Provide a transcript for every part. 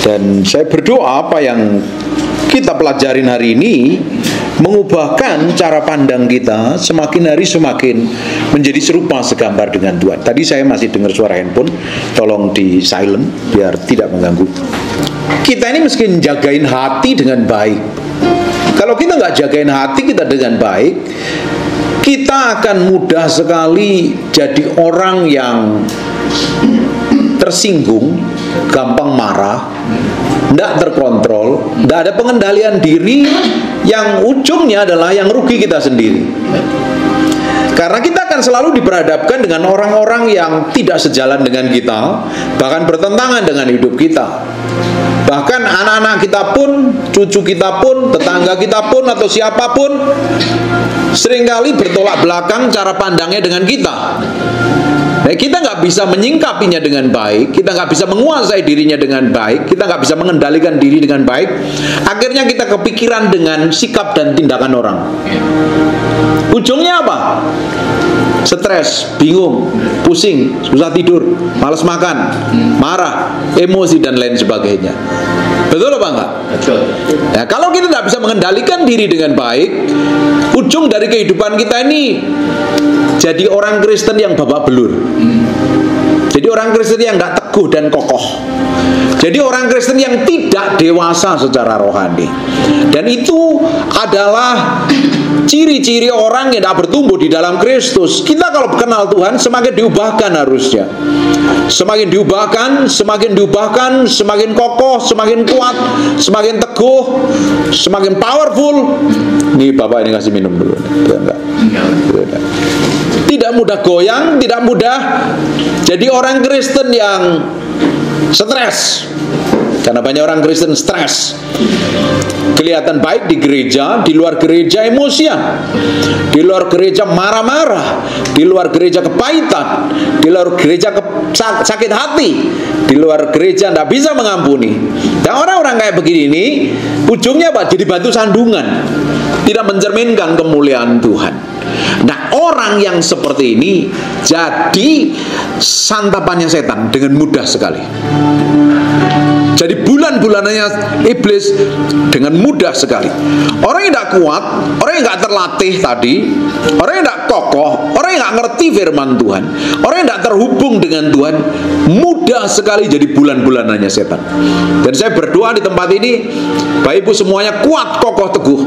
Dan saya berdoa apa yang kita pelajarin hari ini mengubahkan cara pandang kita semakin hari semakin menjadi serupa segambar dengan Tuhan. Tadi saya masih dengar suara handphone, tolong di silent biar tidak mengganggu. Kita ini mesti jagain hati dengan baik. Kalau kita nggak jagain hati kita dengan baik, kita akan mudah sekali jadi orang yang tersinggung, gampang marah, tidak terkontrol, tidak ada pengendalian diri, yang ujungnya adalah yang rugi kita sendiri. Karena kita akan selalu diperhadapkan dengan orang-orang yang tidak sejalan dengan kita, bahkan bertentangan dengan hidup kita. Bahkan anak-anak kita pun, cucu kita pun, tetangga kita pun, atau siapapun seringkali bertolak belakang cara pandangnya dengan kita. Nah, kita nggak bisa menyingkapinya dengan baik, kita nggak bisa menguasai dirinya dengan baik, kita nggak bisa mengendalikan diri dengan baik. Akhirnya kita kepikiran dengan sikap dan tindakan orang. Ujungnya apa? Stres, bingung, pusing, susah tidur, malas makan, marah, emosi dan lain sebagainya. Betul apa enggak? Betul. Nah, kalau kita tidak bisa mengendalikan diri dengan baik, ujung dari kehidupan kita ini jadi orang Kristen yang babak belur. Jadi orang Kristen yang tidak teguh dan kokoh. Jadi orang Kristen yang tidak dewasa secara rohani. Dan itu adalah ciri-ciri orang yang tidak bertumbuh di dalam Kristus. Kita kalau kenal Tuhan semakin diubahkan harusnya. Semakin diubahkan, semakin kokoh, semakin kuat, semakin teguh, semakin powerful. Nih Bapak ini kasih minum dulu. Tidak mudah goyang, tidak mudah jadi orang Kristen yang stres. Karena banyak orang Kristen stres. Kelihatan baik di gereja, di luar gereja emosian, di luar gereja marah-marah, di luar gereja kepahitan, di luar gereja sakit hati, di luar gereja tidak bisa mengampuni. Dan orang-orang kayak begini ini ujungnya apa? Jadi batu sandungan, tidak mencerminkan kemuliaan Tuhan. Nah, orang yang seperti ini jadi santapannya setan dengan mudah sekali. Jadi bulan-bulanannya iblis dengan mudah sekali. Orang yang tidak kuat, orang yang tidak terlatih tadi, orang yang tidak kokoh, orang yang tidak ngerti firman Tuhan, orang yang tidak terhubung dengan Tuhan, mudah sekali jadi bulan-bulanannya setan. Dan saya berdoa di tempat ini, Bapak Ibu semuanya kuat, kokoh, teguh,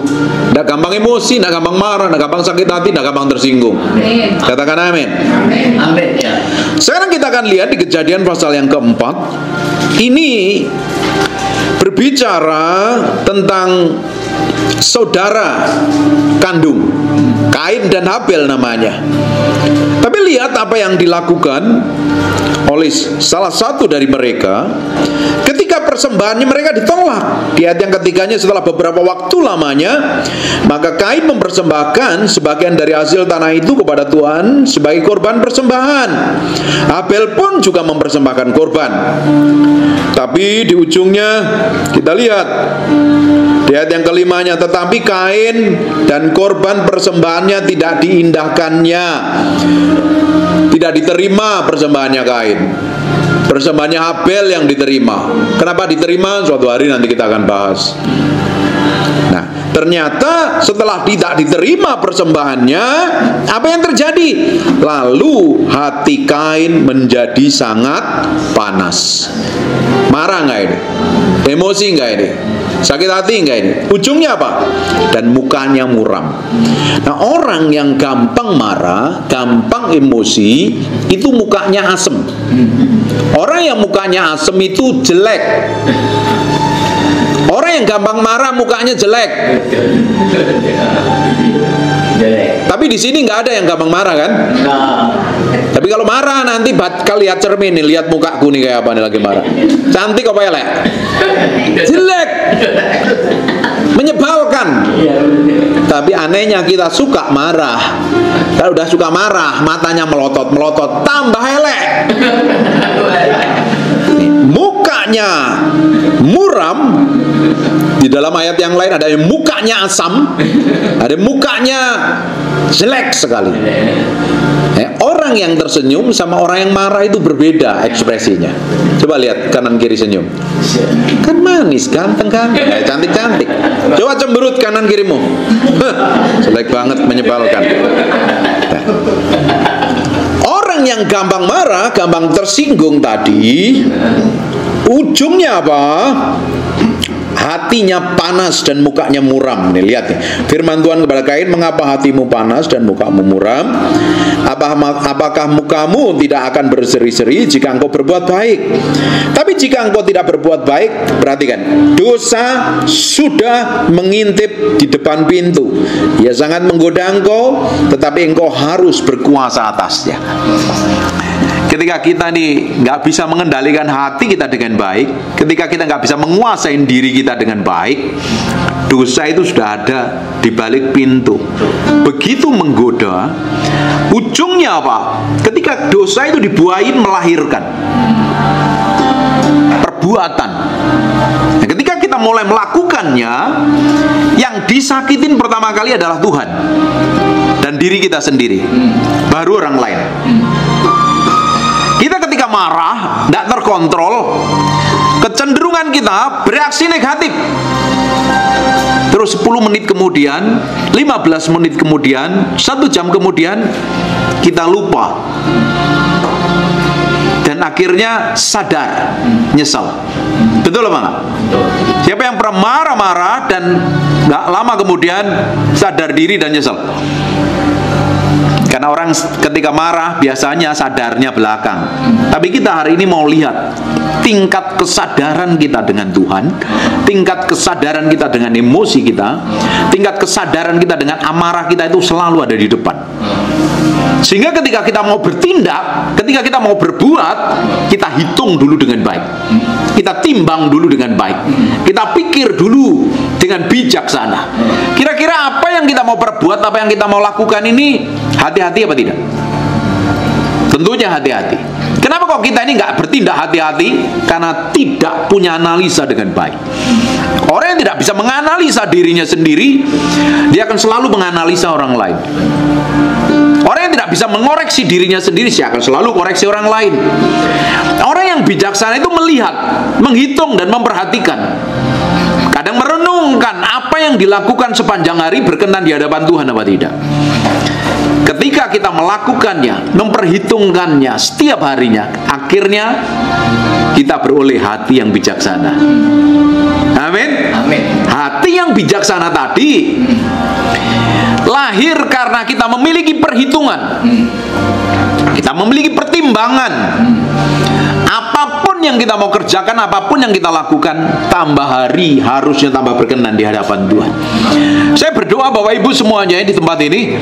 tidak gampang emosi, tidak gampang marah, tidak gampang sakit hati, tidak gampang tersinggung. Amin. Katakan amin. Amin. Amin. Ya. Sekarang kita akan lihat di Kejadian pasal yang keempat. Ini berbicara tentang saudara kandung, Kain dan Habel namanya. Tapi lihat apa yang dilakukan oleh salah satu dari mereka ketika persembahannya mereka ditolak. Di ayat yang ketiganya, setelah beberapa waktu lamanya, maka Kain mempersembahkan sebagian dari hasil tanah itu kepada Tuhan sebagai korban persembahan. Habel pun juga mempersembahkan korban. Tapi di ujungnya kita lihat di ayat yang kelimanya, tetapi Kain dan korban persembahannya tidak diindahkannya, tidak diterima persembahannya Kain. Persembahannya Habel yang diterima. Kenapa diterima? Suatu hari nanti kita akan bahas. Nah, ternyata setelah tidak diterima persembahannya, apa yang terjadi? Lalu hati Kain menjadi sangat panas. Marah nggak ini? Emosi nggak ini? Sakit hati nggak ini? Ujungnya apa? Dan mukanya muram. Nah, orang yang gampang marah, gampang emosi, itu mukanya asem. Orang yang mukanya asem itu jelek. Orang yang gampang marah mukanya jelek. Tapi di sini nggak ada yang gampang marah kan? Tapi kalau marah nanti bakal lihat cermin nih, lihat mukaku nih kayak apa nih lagi marah. Cantik apa elek? Jelek. Menyebalkan. Tapi anehnya kita suka marah. Kalau udah suka marah, matanya melotot-melotot, tambah elek. Muka mukanya muram. Di dalam ayat yang lain ada yang mukanya asam, ada yang mukanya jelek sekali. Orang yang tersenyum sama orang yang marah itu berbeda ekspresinya. Coba lihat kanan kiri senyum. Kan manis, ganteng, cantik-cantik. Coba cemberut kanan kirimu. Jelek banget, menyebalkan. Orang yang gampang marah, gampang tersinggung tadi, ujungnya apa? Hatinya panas dan mukanya muram. Nih, lihat nih. Firman Tuhan kepada Kain, mengapa hatimu panas dan mukamu muram? Apakah mukamu tidak akan berseri-seri jika engkau berbuat baik? Tapi jika engkau tidak berbuat baik, perhatikan, dosa sudah mengintip di depan pintu. Ia sangat menggoda engkau, tetapi engkau harus berkuasa atasnya. Ketika kita nih nggak bisa mengendalikan hati kita dengan baik, ketika kita nggak bisa menguasai diri kita dengan baik, dosa itu sudah ada di balik pintu. Begitu menggoda, ujungnya apa? Ketika dosa itu dibuahin melahirkan perbuatan. Nah, ketika kita mulai melakukannya, yang disakitin pertama kali adalah Tuhan dan diri kita sendiri, baru orang lain. Kita ketika marah, tidak terkontrol, kecenderungan kita bereaksi negatif. Terus 10 menit kemudian, 15 menit kemudian, 1 jam kemudian, kita lupa. Dan akhirnya sadar, nyesel. Betul apa enggak? Siapa yang pernah marah-marah dan nggak lama kemudian sadar diri dan nyesel? Karena orang ketika marah biasanya sadarnya belakang. Tapi kita hari ini mau lihat tingkat kesadaran kita dengan Tuhan, tingkat kesadaran kita dengan emosi kita, tingkat kesadaran kita dengan amarah kita itu selalu ada di depan. Sehingga ketika kita mau bertindak, ketika kita mau berbuat, kita hitung dulu dengan baik, kita timbang dulu dengan baik, kita pikir dulu dengan bijaksana. Kira-kira apa yang kita mau perbuat, apa yang kita mau lakukan ini hati-hati apa tidak? Tentunya hati-hati. Kenapa kok kita ini nggak bertindak hati-hati? Karena tidak punya analisa dengan baik. Orang yang tidak bisa menganalisa dirinya sendiri, dia akan selalu menganalisa orang lain. Orang yang tidak bisa mengoreksi dirinya sendiri, dia akan selalu koreksi orang lain. Orang yang bijaksana itu melihat, menghitung dan memperhatikan. Kadang merenungkan apa yang dilakukan sepanjang hari berkenan di hadapan Tuhan apa tidak. Ketika kita melakukannya, memperhitungkannya setiap harinya, akhirnya kita beroleh hati yang bijaksana. Amin. Amin. Hati yang bijaksana tadi lahir karena kita memiliki perhitungan, kita memiliki pertimbangan. Apapun yang kita mau kerjakan, apapun yang kita lakukan, tambah hari harusnya tambah berkenan di hadapan Tuhan. Saya berdoa Bapak Ibu semuanya di tempat ini,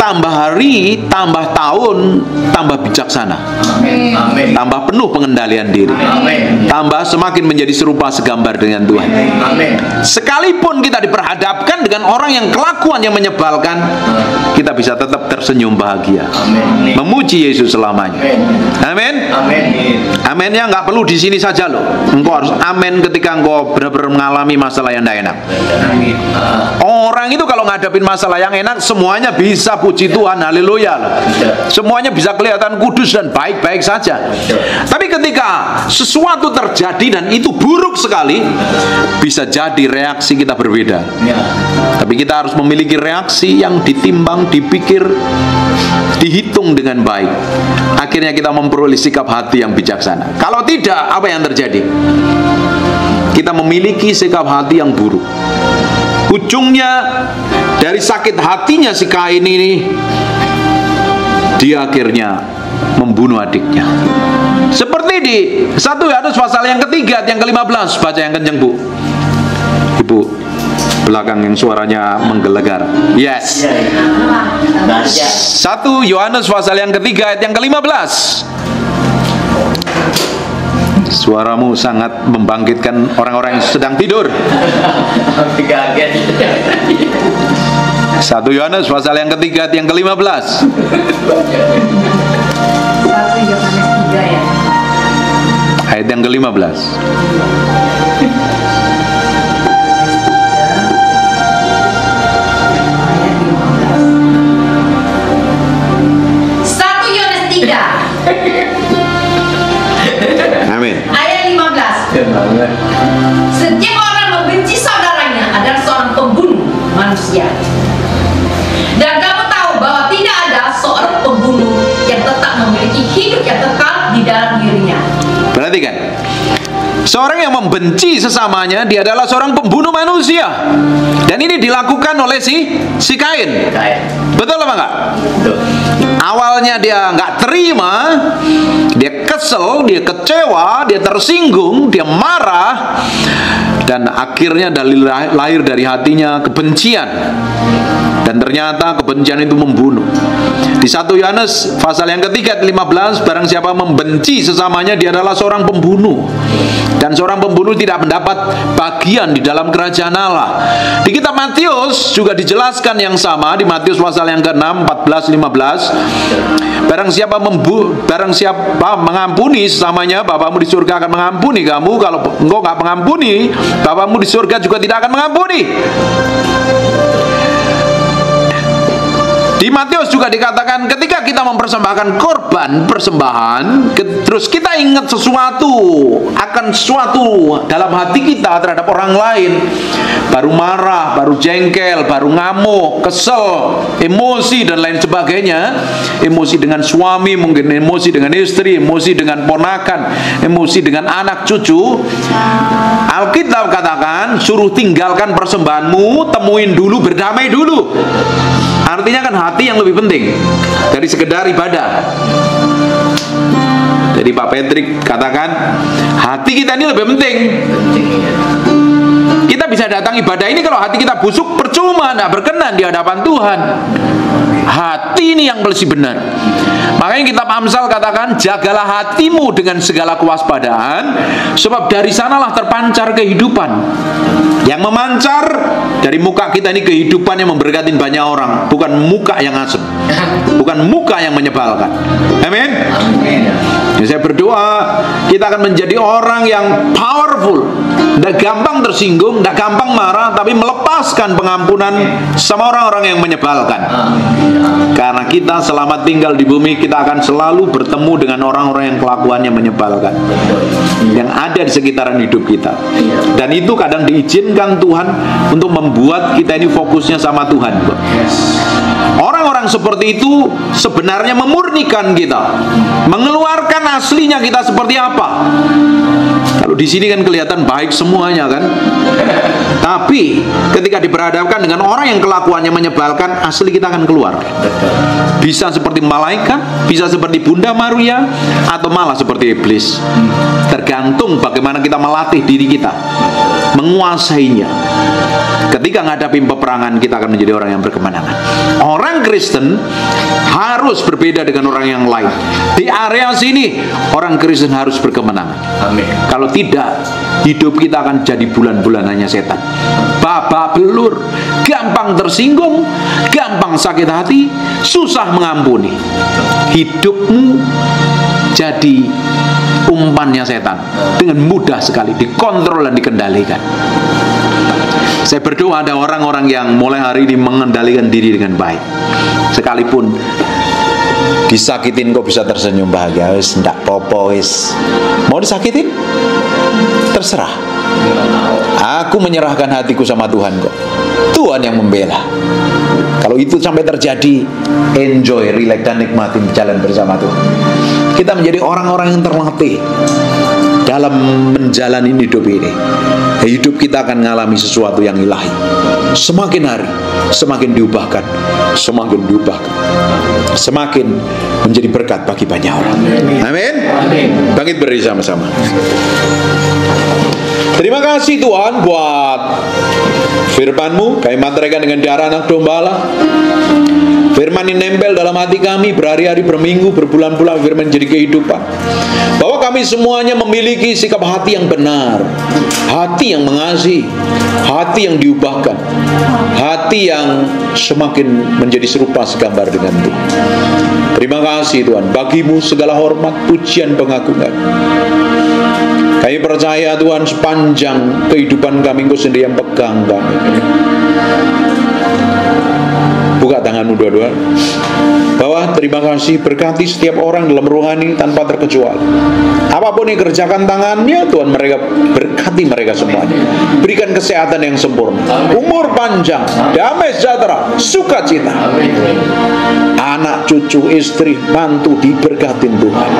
tambah hari, tambah tahun, tambah bijaksana. Amin. Tambah penuh pengendalian diri. Amin. Tambah semakin menjadi serupa segambar dengan Tuhan. Amin. Sekalipun kita diperhadapkan dengan orang yang kelakuan yang menyebalkan, kita bisa tetap tersenyum bahagia. Amin. Memuji Yesus selamanya. Amin. Amin. Aminnya nggak perlu di sini saja loh. Engkau harus amin ketika engkau benar-benar mengalami masalah yang tidak enak. Orang itu kalau ngadapin masalah yang enak, semuanya bisa puji Tuhan, haleluya loh. Semuanya bisa kelihatan kudus dan baik-baik saja. Tapi ketika sesuatu terjadi dan itu buruk sekali, bisa jadi reaksi kita berbeda. Tapi kita harus memiliki reaksi yang ditimbang, dipikir, dihitung dengan baik. Akhirnya kita memperoleh sikap hati yang bijaksana. Kalau tidak, apa yang terjadi? Kita memiliki sikap hati yang buruk. Ujungnya dari sakit hatinya si Kain ini, dia akhirnya membunuh adiknya. Seperti di 1 Yohanes pasal yang ketiga, yang ke-15. Baca yang kenceng Bu. Ibu belakang yang suaranya menggelegar. Yes. 1 Yohanes pasal yang ketiga, ayat yang ke-15. Suaramu sangat membangkitkan orang-orang yang sedang tidur. 1 Yohanes pasal yang ketiga, ayat yang ke-15. 1 Yohanes 3 ya. Ayat yang ke-15. Amin. Ayat 15. Setiap orang membenci saudaranya adalah seorang pembunuh manusia. Dan kamu tahu bahwa tidak ada seorang pembunuh yang tetap memiliki hidup yang kekal di dalam dirinya. Perhatikan, seorang yang membenci sesamanya, dia adalah seorang pembunuh manusia. Dan ini dilakukan oleh si Kain. Betul apa enggak? Betul. Awalnya dia nggak terima, dia kesel, dia kecewa, dia tersinggung, dia marah, dan akhirnya lahir dari hatinya kebencian. Dan ternyata kebencian itu membunuh. Di 1 Yohanes pasal yang ketiga 15, barang siapa membenci sesamanya, dia adalah seorang pembunuh. Dan seorang pembunuh tidak mendapat bagian di dalam kerajaan Allah. Di kitab Matius juga dijelaskan yang sama, di Matius pasal yang ke-6 14-15. Barang siapa mengampuni sesamanya, Bapamu di surga akan mengampuni kamu. Kalau engkau nggak mengampuni, Bapamu di surga juga tidak akan mengampuni. Di Matius juga dikatakan ketika kita mempersembahkan korban persembahan, terus kita ingat sesuatu akan sesuatu dalam hati kita terhadap orang lain, baru marah, baru jengkel, baru ngamuk, kesel, emosi dan lain sebagainya, emosi dengan suami, mungkin emosi dengan istri, emosi dengan ponakan, emosi dengan anak cucu, Alkitab katakan suruh tinggalkan persembahanmu, temuin dulu, berdamai dulu. Artinya kan hati yang lebih penting dari sekedar ibadah. Jadi Pak Patrick katakan hati kita ini lebih penting. Kita bisa datang ibadah ini, kalau hati kita busuk percuma, tidak berkenan di hadapan Tuhan. Hati ini yang mesti benar. Makanya kitab Amsal katakan, jagalah hatimu dengan segala kewaspadaan, sebab dari sanalah terpancar kehidupan. Yang memancar dari muka kita ini kehidupan yang memberkatin banyak orang, bukan muka yang asem, bukan muka yang menyebalkan. Amin. Jadi saya berdoa kita akan menjadi orang yang powerful, tidak gampang tersinggung, tidak gampang marah, tapi melepaskan pengampunan sama orang-orang yang menyebalkan. Karena kita selama tinggal di bumi, kita akan selalu bertemu dengan orang-orang yang kelakuannya menyebalkan, yang ada di sekitaran hidup kita. Dan itu kadang diizinkan Tuhan untuk membuat kita ini fokusnya sama Tuhan. Orang-orang seperti itu sebenarnya memurnikan kita, mengeluarkan aslinya kita seperti apa. Kalau di sini kan kelihatan baik semuanya kan, tapi ketika diperhadapkan dengan orang yang kelakuannya menyebalkan, asli kita akan keluar. Bisa seperti malaikat, bisa seperti Bunda Maria, atau malah seperti iblis. Tergantung bagaimana kita melatih diri kita, menguasainya. Ketika menghadapi peperangan, kita akan menjadi orang yang berkemenangan. Orang Kristen harus berbeda dengan orang yang lain. Di area sini, orang Kristen harus berkemenangan. Amin. Kalau tidak, hidup kita akan jadi bulan-bulanannya setan. Babak belur, gampang tersinggung, gampang sakit hati, susah mengampuni. Hidupmu jadi umpannya setan dengan mudah sekali dikontrol dan dikendalikan. Saya berdoa ada orang-orang yang mulai hari ini mengendalikan diri dengan baik. Sekalipun disakitin kok bisa tersenyum bahagia. Wis ndak popo wis. Mau disakitin? Terserah. Aku menyerahkan hatiku sama Tuhan kok. Tuhan yang membela. Kalau itu sampai terjadi, enjoy, relax dan nikmatin jalan bersama Tuhan. Kita menjadi orang-orang yang terlatih dalam menjalani hidup ini. Hidup kita akan mengalami sesuatu yang ilahi. Semakin hari, semakin diubahkan, semakin diubahkan, semakin menjadi berkat bagi banyak orang. Amin. Bangkit berdiri sama-sama. Terima kasih Tuhan buat firman-Mu. Kami mantraikan dengan darah anak domba Allah. Firman ini nempel dalam hati kami berhari-hari, berminggu, berbulan-bulan. Firman jadi kehidupan. Bahwa kami semuanya memiliki sikap hati yang benar, hati yang mengasihi, hati yang diubahkan, hati yang semakin menjadi serupa segambar dengan Tuhan. Terima kasih Tuhan. Bagimu segala hormat, pujian, pengagungan. percaya Tuhan, sepanjang kehidupan kami Engkau sendiri yang pegang kami. Buka tanganmu dua-dua. Bahwa terima kasih, berkati setiap orang dalam rohani tanpa terkecuali. Apapun yang kerjakan tangannya, Tuhan, mereka berkati mereka semuanya. Berikan kesehatan yang sempurna, umur panjang, damai sejahtera, sukacita. Anak, cucu, istri, mantu diberkatin Tuhan.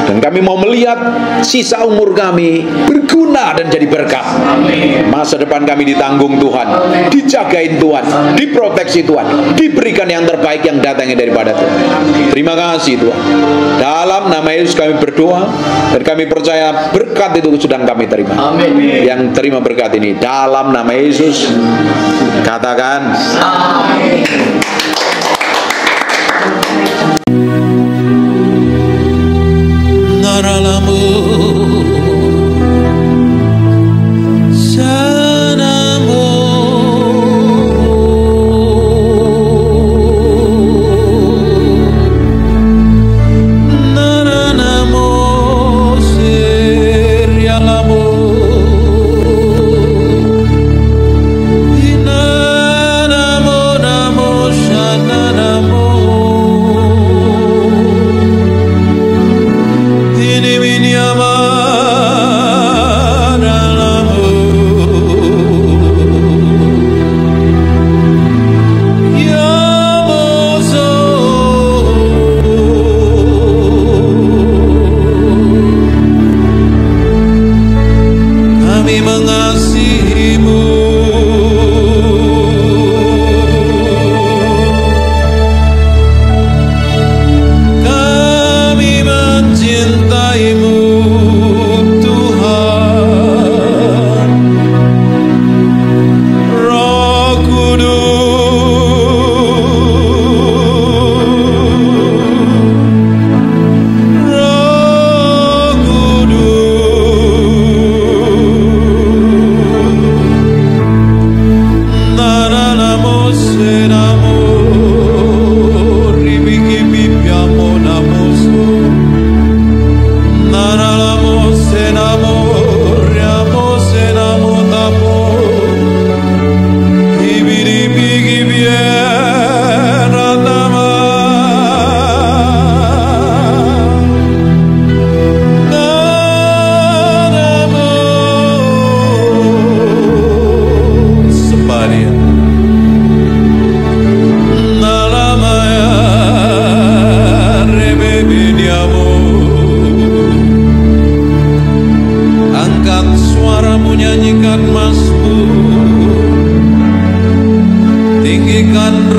Dan kami mau melihat sisa umur kami berguna dan jadi berkat. Masa depan kami ditanggung Tuhan, dijagain Tuhan, diproteksi Tuhan, diberikan yang terbaik yang datangnya daripada Tuhan. Terima kasih Tuhan. Dalam nama Yesus kami berdoa, dan kami percaya berkat itu sedang kami terima. Yang terima berkat ini dalam nama Yesus, katakan amin. Tuhan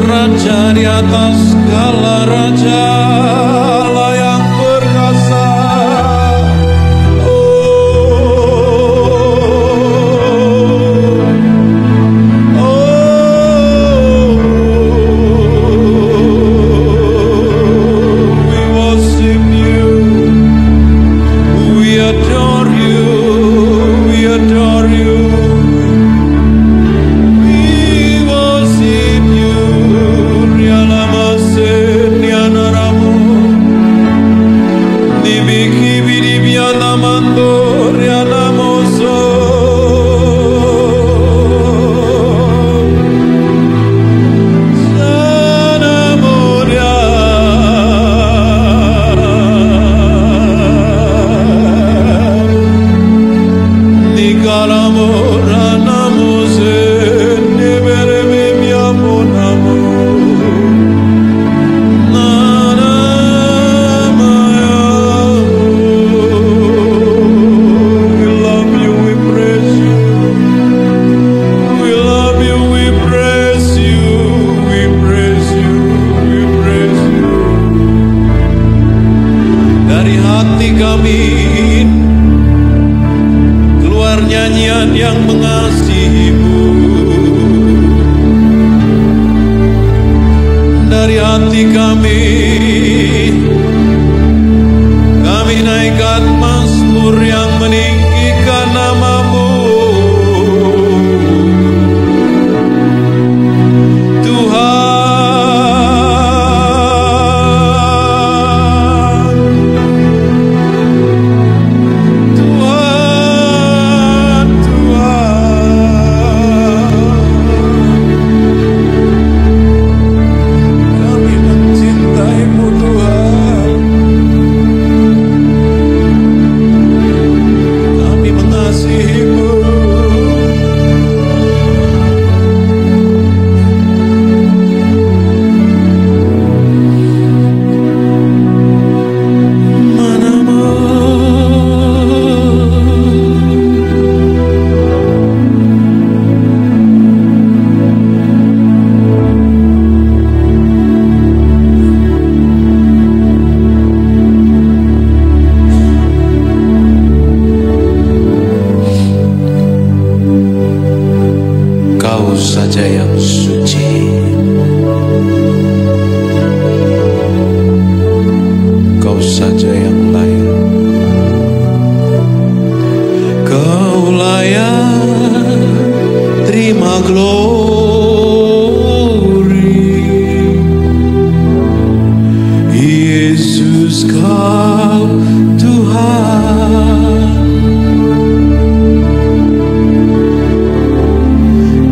Yesus kau Tuhan,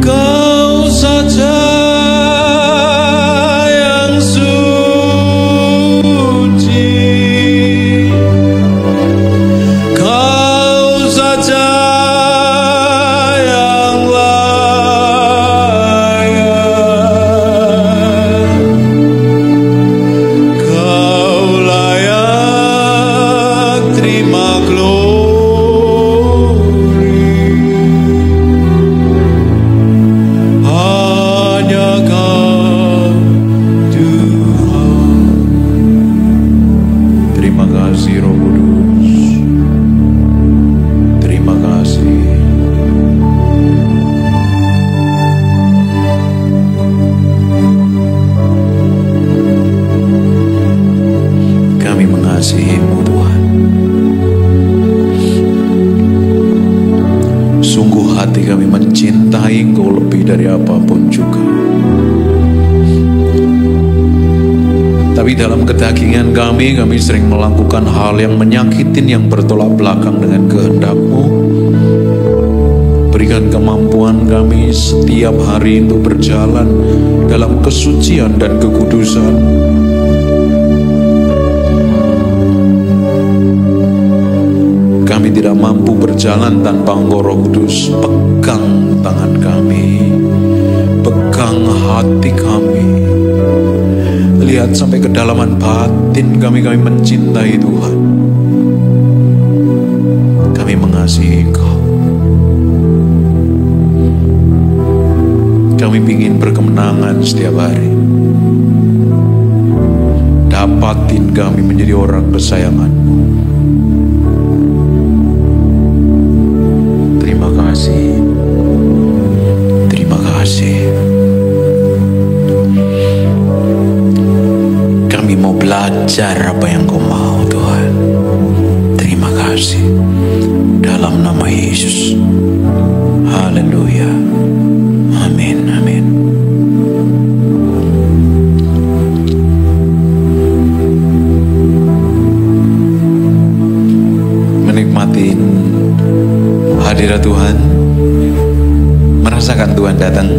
kau saja yang suci, kau saja yang layak, kau layak terima glory. Hanya kau Tuhan. Terima kasih Roh Kudus, terima kasih. Kami mengasihi-Mu Tuhan. Sungguh hati kami mencintai Engkau lebih dari apapun juga. Tapi dalam kedagingan kami sering melakukan hal yang menyakitin, yang bertolak belakang dengan kehendak-Mu. Berikan kemampuan kami setiap hari untuk berjalan dalam kesucian dan kekudusan. Kami tidak mampu berjalan tanpa Engkau Roh Kudus. Pegang tangan kami, pegang hati kami. Lihat sampai kedalaman batin kami mencintai Tuhan. Kami mengasihi Engkau. Kami ingin berkemenangan setiap hari. Dapatin kami menjadi orang kesayangan-Mu. Terima kasih. Terima kasih. Kami mau belajar apa yang Kau mau Tuhan. Terima kasih. Dalam nama Yesus. Haleluya. Amin. Amin. Menikmatin hadirat Tuhan, merasakan Tuhan datang.